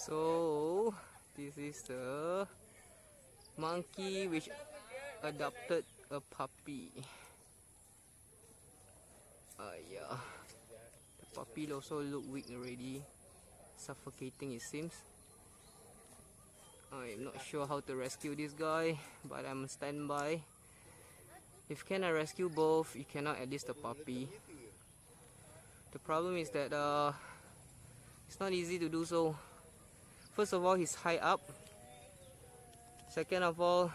So this is the monkey which adopted a puppy. Yeah, the puppy also look weak already, suffocating it seems. I'm not sure how to rescue this guy, but I'm on standby. If cannot rescue both, you cannot at least the puppy. The problem is that it's not easy to do so. First of all, he's high up. Second of all,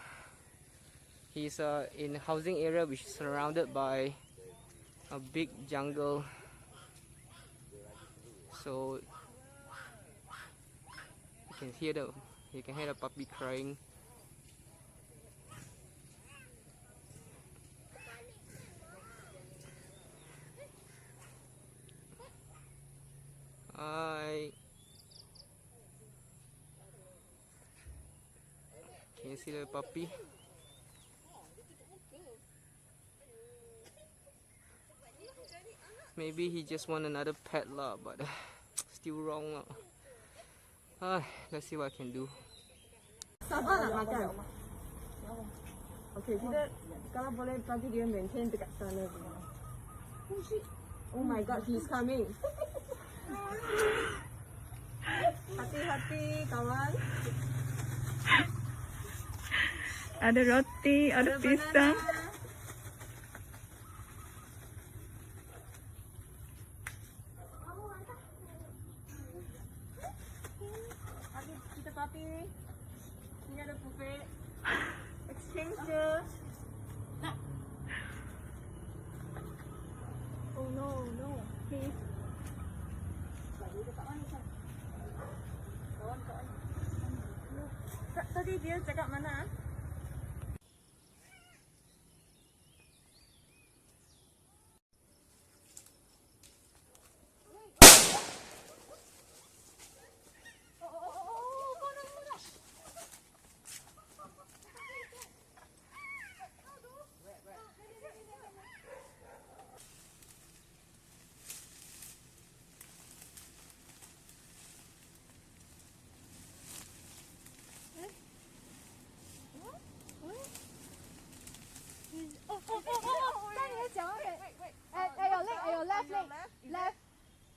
he's in a housing area which is surrounded by a big jungle. So you can hear the puppy crying. Hi. Can you see the puppy? Maybe he just want another pet lah, but still wrong lah. Let's see what I can do. Sabar nak makan. Okay, kita kalau boleh bagi dia maintain dekat sana. Oh my god, he's coming. Hati-hati kawan. Ada roti, ada pisang. Ada kita papi. Ini ada buffet. Exchange je. Oh no, no. Please. Tadi dia cakap mana?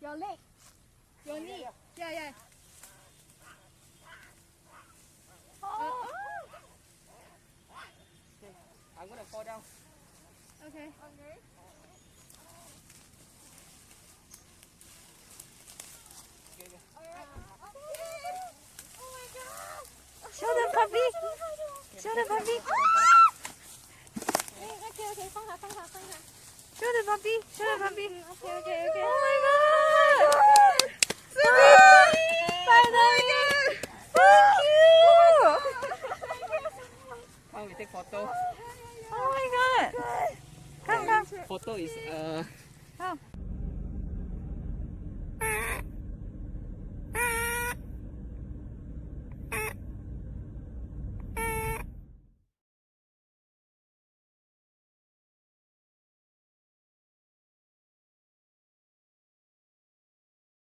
Your leg, your knee, yeah. Okay, I'm gonna fall down. Okay. Show the puppy. Show the puppy. Okay, 放下。 Show the puppy. Show the puppy. Okay. Oh my god. Finally. Thank you. Come, we take photo. Oh my god. Come. Photo is Come.